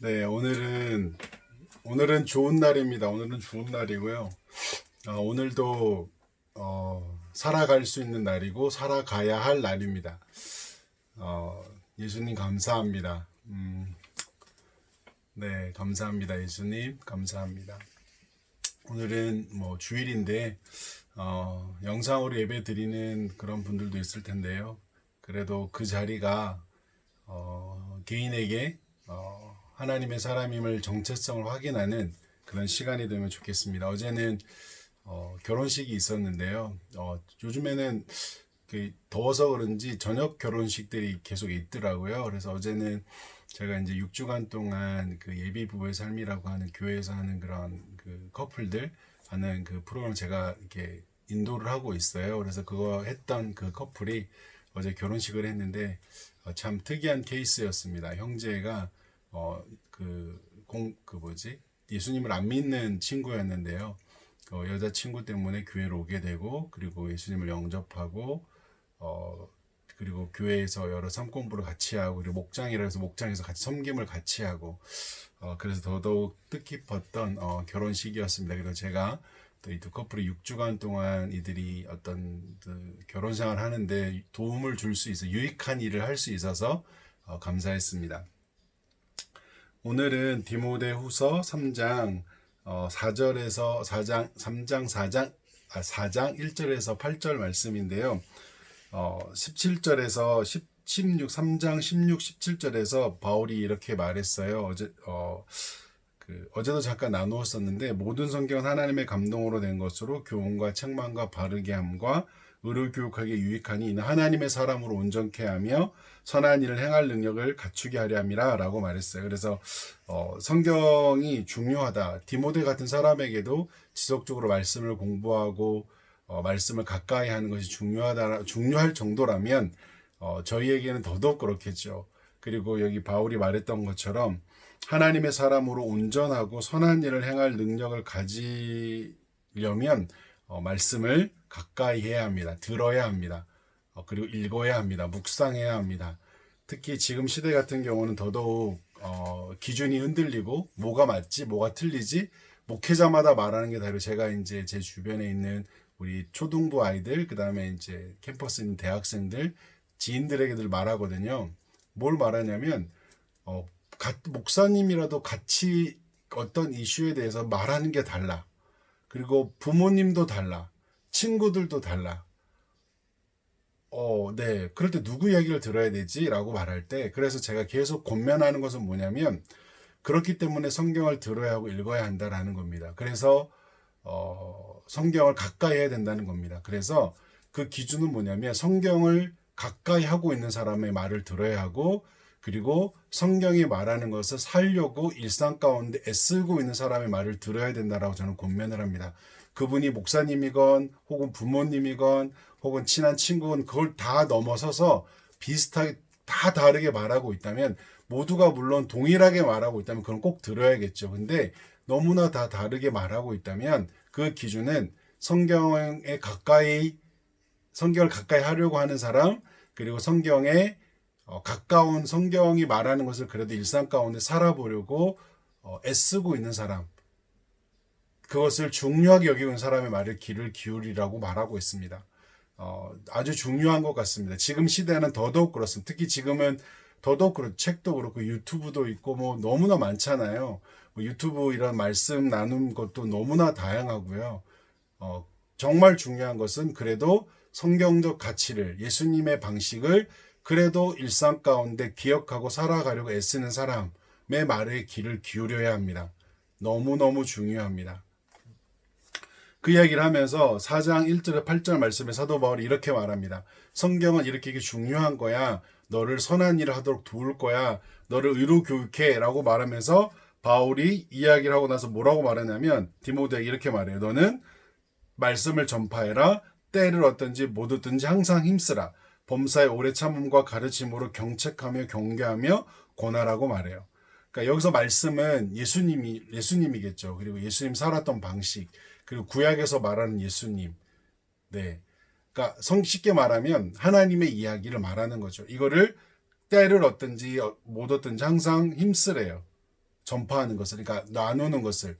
네, 오늘은 좋은 날입니다. 오늘은 좋은 날이고요. 오늘도 살아갈 수 있는 날이고 살아가야 할 날입니다. 예수님 감사합니다. 네, 감사합니다. 예수님 감사합니다. 오늘은 뭐 주일인데 영상으로 예배 드리는 그런 분들도 있을 텐데요. 그래도 그 자리가 개인에게 하나님의 사람임을 정체성을 확인하는 그런 시간이 되면 좋겠습니다. 어제는 결혼식이 있었는데요. 요즘에는 더워서 그런지 저녁 결혼식들이 계속 있더라고요. 그래서 어제는 제가 이제 6주간 동안 그 예비 부부의 삶이라고 하는 교회에서 하는 그런 그 커플들 하는 그 프로그램 제가 이렇게 인도를 하고 있어요. 그래서 그거 했던 그 커플이 어제 결혼식을 했는데 참 특이한 케이스였습니다. 형제가 예수님을 안 믿는 친구였는데요. 여자친구 때문에 교회로 오게 되고, 그리고 예수님을 영접하고, 그리고 교회에서 여러 삶 공부를 같이 하고, 그리고 목장이라 해서 목장에서 같이 섬김을 같이 하고, 그래서 더더욱 뜻깊었던 결혼식이었습니다. 그래서 제가 또 이 두 커플이 6주간 동안 이들이 어떤 결혼 생활 하는데 도움을 줄 수 있어 유익한 일을 할 수 있어서 감사했습니다. 오늘은 디모데후서 3장 4절에서 4장 3장 4장 1절에서 8절 말씀인데요. 17절에서 16 3장 16 17절에서 바울이 이렇게 말했어요. 어제도 잠깐 나누었었는데, 모든 성경은 하나님의 감동으로 된 것으로 교훈과 책망과 바르게 함과 의로 교육하기에 유익하니 이는 하나님의 사람으로 온전케 하며 선한 일을 행할 능력을 갖추게 하려 함이라 라고 말했어요. 그래서 성경이 중요하다. 디모데 같은 사람에게도 지속적으로 말씀을 공부하고 말씀을 가까이 하는 것이 중요할 정도라면 저희에게는 더더욱 그렇겠죠. 그리고 여기 바울이 말했던 것처럼 하나님의 사람으로 온전하고 선한 일을 행할 능력을 가지려면 말씀을 가까이 해야 합니다. 들어야 합니다. 그리고 읽어야 합니다. 묵상해야 합니다. 특히 지금 시대 같은 경우는 더더욱 기준이 흔들리고 뭐가 맞지 뭐가 틀리지 목회자마다 말하는 게 다르고, 제가 이제 제 주변에 있는 우리 초등부 아이들, 그 다음에 이제 캠퍼스에 있는 대학생들, 지인들에게들 말하거든요. 뭘 말하냐면 목사님이라도 같이 어떤 이슈에 대해서 말하는 게 달라. 그리고 부모님도 달라. 친구들도 달라. 네. 그럴 때 누구 이야기를 들어야 되지? 라고 말할 때, 그래서 제가 계속 권면하는 것은 뭐냐면, 그렇기 때문에 성경을 들어야 하고 읽어야 한다라는 겁니다. 그래서 성경을 가까이 해야 된다는 겁니다. 그래서 그 기준은 뭐냐면, 성경을 가까이 하고 있는 사람의 말을 들어야 하고, 그리고 성경이 말하는 것을 살려고 일상 가운데 애쓰고 있는 사람의 말을 들어야 된다라고 저는 권면을 합니다. 그분이 목사님이건 혹은 부모님이건 혹은 친한 친구건 그걸 다 넘어서서 비슷하게 다 다르게 말하고 있다면, 모두가 물론 동일하게 말하고 있다면 그건 꼭 들어야겠죠. 근데 너무나 다 다르게 말하고 있다면 그 기준은 성경을 가까이 하려고 하는 사람, 그리고 성경에 가까운 성경이 말하는 것을 그래도 일상 가운데 살아보려고 애쓰고 있는 사람, 그것을 중요하게 여기고 있는 사람의 말을 귀를 기울이라고 말하고 있습니다. 아주 중요한 것 같습니다. 지금 시대는 더더욱 그렇습니다. 특히 지금은 더더욱 그렇고, 책도 그렇고 유튜브도 있고 뭐 너무나 많잖아요. 유튜브 이런 말씀 나눈 것도 너무나 다양하고요. 정말 중요한 것은 그래도 성경적 가치를, 예수님의 방식을 그래도 일상 가운데 기억하고 살아가려고 애쓰는 사람의 말에 귀를 기울여야 합니다. 너무너무 중요합니다. 그 이야기를 하면서 4장 1절에 8절 말씀에 사도 바울이 이렇게 말합니다. 성경은 이렇게 중요한 거야. 너를 선한 일을 하도록 도울 거야. 너를 의로 교육해 라고 말하면서 바울이 이야기를 하고 나서 뭐라고 말하냐면, 디모데에게 이렇게 말해요. 너는 말씀을 전파해라. 때를 얻든지 못 얻든지 항상 힘쓰라. 범사의 오래 참음과 가르침으로 경책하며 경계하며 권하라고 말해요. 그러니까 여기서 말씀은 예수님이겠죠. 그리고 예수님 살았던 방식, 그리고 구약에서 말하는 예수님. 네. 그러니까 쉽게 말하면 하나님의 이야기를 말하는 거죠. 이거를 때를 얻든지 못 얻든지 항상 힘쓰래요. 전파하는 것을, 그러니까 나누는 것을.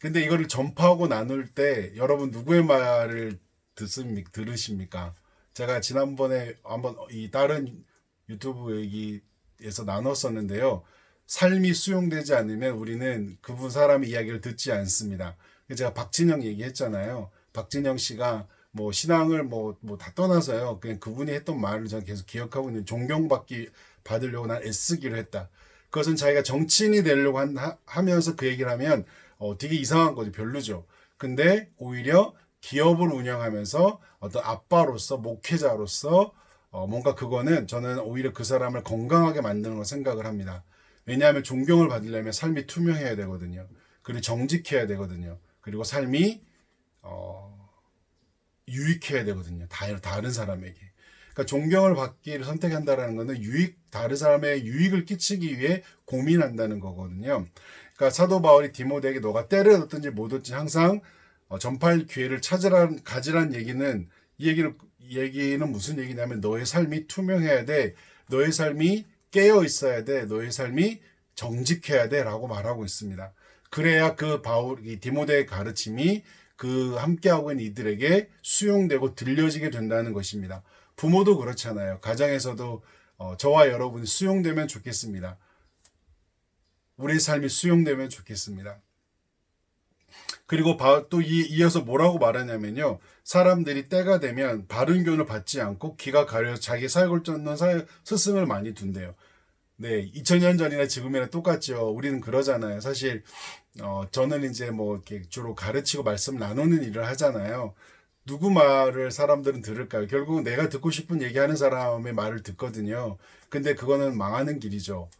근데 이거를 전파하고 나눌 때 여러분 누구의 말을 들으십니까? 제가 지난번에 한번 이 다른 유튜브 얘기에서 나눴었는데요. 삶이 수용되지 않으면 우리는 그분 사람의 이야기를 듣지 않습니다. 제가 박진영 얘기했잖아요. 박진영 씨가 뭐 신앙을 뭐 다 떠나서요. 그냥 그분이 했던 말을 저는 계속 기억하고 있는, 받으려고 난 애쓰기로 했다. 그것은 자기가 정치인이 되려고 하면서 그 얘기를 하면 되게 이상한 거죠. 별로죠. 근데 오히려 기업을 운영하면서 어떤 아빠로서, 목회자로서 뭔가 그거는 저는 오히려 그 사람을 건강하게 만드는 걸 생각을 합니다. 왜냐하면 존경을 받으려면 삶이 투명해야 되거든요. 그리고 정직해야 되거든요. 그리고 삶이 유익해야 되거든요. 다른 사람에게. 그러니까 존경을 받기를 선택한다라는 것은 다른 사람의 유익을 끼치기 위해 고민한다는 거거든요. 그러니까 사도 바울이 디모데에게 너가 때를 얻든지 못 얻든지 항상 전파할 기회를 가지란 얘기는, 얘기는 무슨 얘기냐면 너의 삶이 투명해야 돼. 너의 삶이 깨어 있어야 돼. 너의 삶이 정직해야 돼. 라고 말하고 있습니다. 그래야 이 디모데의 가르침이 그 함께하고 있는 이들에게 수용되고 들려지게 된다는 것입니다. 부모도 그렇잖아요. 가정에서도 저와 여러분이 수용되면 좋겠습니다. 우리의 삶이 수용되면 좋겠습니다. 그리고 또 이어서 뭐라고 말하냐면요. 사람들이 때가 되면 바른 교훈을 받지 않고 귀가 가려서 자기 사역을 쫓는 스승을 많이 둔대요. 네, 2000년 전이나 지금이나 똑같죠. 우리는 그러잖아요. 사실 저는 이제 뭐 이렇게 주로 가르치고 말씀 나누는 일을 하잖아요. 누구 말을 사람들은 들을까요? 결국은 내가 듣고 싶은 얘기하는 사람의 말을 듣거든요. 근데 그거는 망하는 길이죠.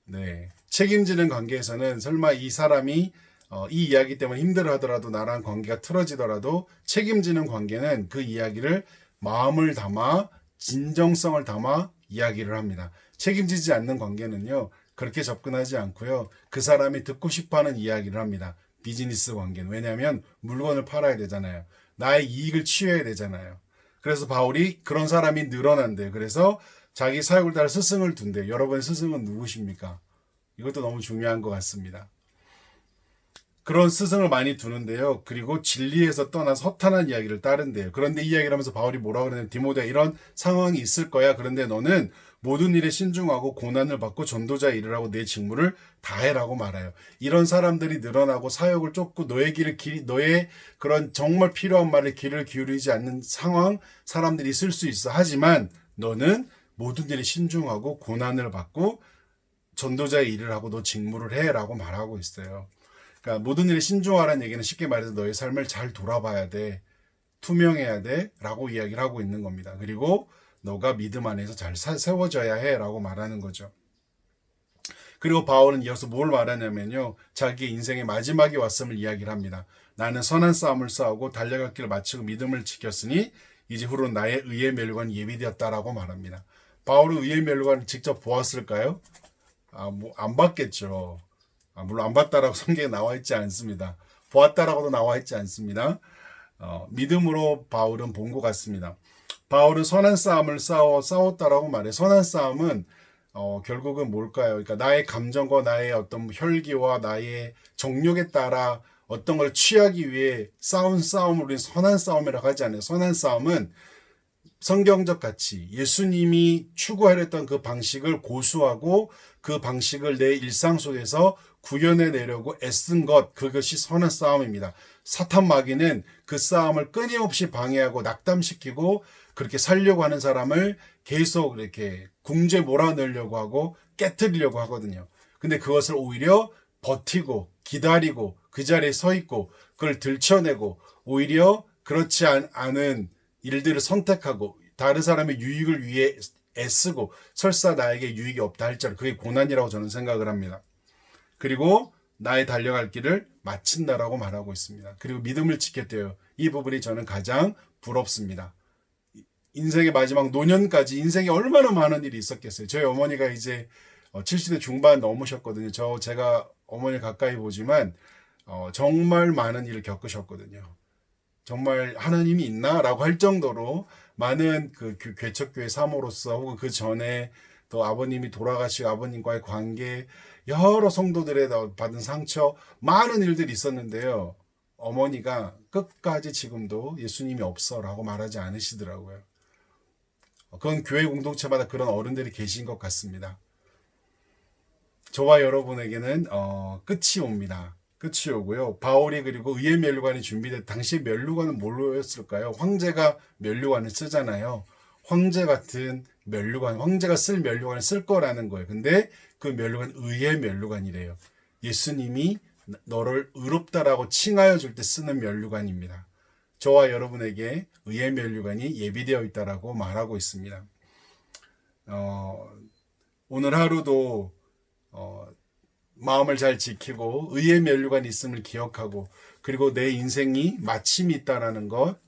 네, 책임지는 관계에서는 설마 이 사람이 이 이야기 때문에 힘들어하더라도, 나랑 관계가 틀어지더라도 책임지는 관계는 그 이야기를 마음을 담아 진정성을 담아 이야기를 합니다. 책임지지 않는 관계는요, 그렇게 접근하지 않고요, 그 사람이 듣고 싶어하는 이야기를 합니다. 비즈니스 관계는. 왜냐하면 물건을 팔아야 되잖아요. 나의 이익을 취해야 되잖아요. 그래서 바울이 그런 사람이 늘어난대요. 그래서 자기 사역을 따라 스승을 둔대요. 여러분의 스승은 누구십니까? 이것도 너무 중요한 것 같습니다. 그런 스승을 많이 두는데요. 그리고 진리에서 떠나서 허탄한 이야기를 따른대요. 그런데 이 이야기를 하면서 바울이 뭐라고 그러냐면, 디모데야, 이런 상황이 있을 거야. 그런데 너는 모든 일에 신중하고 고난을 받고 전도자 일을 하고 내 직무를 다해라고 말해요. 이런 사람들이 늘어나고 사역을 쫓고 너의 그런 정말 필요한 말에 귀를 기울이지 않는 사람들이 있을 수 있어. 하지만 너는 모든 일에 신중하고 고난을 받고 전도자의 일을 하고 너 직무를 해라고 말하고 있어요. 그러니까 모든 일에 신중하라는 얘기는 쉽게 말해서 너의 삶을 잘 돌아봐야 돼. 투명해야 돼. 라고 이야기를 하고 있는 겁니다. 그리고 너가 믿음 안에서 잘 세워져야 해. 라고 말하는 거죠. 그리고 바울은 이어서 뭘 말하냐면요. 자기 인생의 마지막이 왔음을 이야기를 합니다. 나는 선한 싸움을 싸우고 달려갈 길을 마치고 믿음을 지켰으니 이제 후로 나의 의의 멸관이 예비되었다라고 말합니다. 바울은 의의 멸관을 직접 보았을까요? 안 봤겠죠. 물론 안 봤다라고 성경에 나와 있지 않습니다. 보았다라고도 나와 있지 않습니다. 믿음으로 바울은 본 것 같습니다. 바울은 선한 싸움을 싸웠다라고 말해. 선한 싸움은 결국은 뭘까요? 그러니까 나의 감정과 나의 어떤 혈기와 나의 정욕에 따라 어떤 걸 취하기 위해 싸운 싸움을 우리는 선한 싸움이라고 하지 않아요. 선한 싸움은 성경적 가치, 예수님이 추구하려 했던 그 방식을 고수하고 그 방식을 내 일상 속에서 구현해내려고 애쓴 것, 그것이 선한 싸움입니다. 사탄 마귀는 그 싸움을 끊임없이 방해하고 낙담시키고 그렇게 살려고 하는 사람을 계속 이렇게 궁지에 몰아넣으려고 하고 깨트리려고 하거든요. 근데 그것을 오히려 버티고 기다리고 그 자리에 서 있고 그걸 들춰내고 오히려 그렇지 않은 일들을 선택하고 다른 사람의 유익을 위해 애쓰고 설사 나에게 유익이 없다 할지라도 그게 고난이라고 저는 생각을 합니다. 그리고 나의 달려갈 길을 마친다라고 말하고 있습니다. 그리고 믿음을 지켰대요. 이 부분이 저는 가장 부럽습니다. 인생의 마지막 노년까지 인생에 얼마나 많은 일이 있었겠어요. 저희 어머니가 이제 70대 중반 넘으셨거든요. 제가 어머니 가까이 보지만 정말 많은 일을 겪으셨거든요. 정말 하나님이 있나라고 할 정도로 많은 그 개척교회 사모로서 혹은 그 전에 또 아버님이 돌아가시고 아버님과의 관계, 여러 성도들에 받은 상처, 많은 일들이 있었는데요. 어머니가 끝까지 지금도 예수님이 없어라고 말하지 않으시더라고요. 그건 교회 공동체마다 그런 어른들이 계신 것 같습니다. 저와 여러분에게는 끝이 옵니다. 끝이 오고요. 바울이 그리고 의의 면류관이 준비된 당시 면류관은 뭘로였을까요? 황제가 면류관을 쓰잖아요. 황제 같은 면류관, 황제가 쓸 면류관을 쓸 거라는 거예요. 근데 그 면류관 의의 면류관이래요. 예수님이 너를 의롭다라고 칭하여 줄 때 쓰는 면류관입니다. 저와 여러분에게 의의 면류관이 예비되어 있다라고 말하고 있습니다. 오늘 하루도 마음을 잘 지키고 의의 면류관이 있음을 기억하고 그리고 내 인생이 마침이 있다라는 것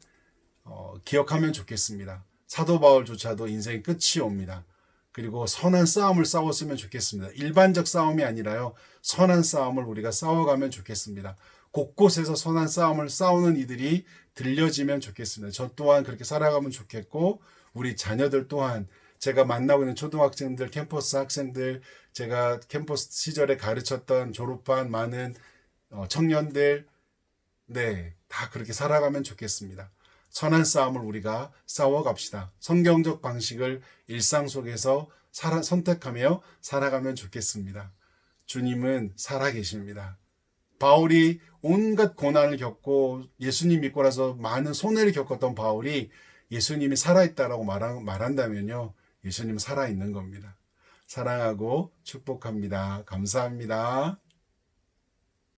기억하면 좋겠습니다. 사도 바울조차도 인생의 끝이 옵니다. 그리고 선한 싸움을 싸웠으면 좋겠습니다. 일반적 싸움이 아니라요. 선한 싸움을 우리가 싸워가면 좋겠습니다. 곳곳에서 선한 싸움을 싸우는 이들이 들려지면 좋겠습니다. 저 또한 그렇게 살아가면 좋겠고 우리 자녀들 또한 제가 만나고 있는 초등학생들, 캠퍼스 학생들, 제가 캠퍼스 시절에 가르쳤던 졸업한 많은 청년들, 네, 다 그렇게 살아가면 좋겠습니다. 선한 싸움을 우리가 싸워갑시다. 성경적 방식을 일상 속에서 선택하며 살아가면 좋겠습니다. 주님은 살아계십니다. 바울이 온갖 고난을 겪고 예수님 믿고 나서 많은 손해를 겪었던 바울이 예수님이 살아있다라고 말한다면요. 예수님은 살아있는 겁니다. 사랑하고 축복합니다. 감사합니다.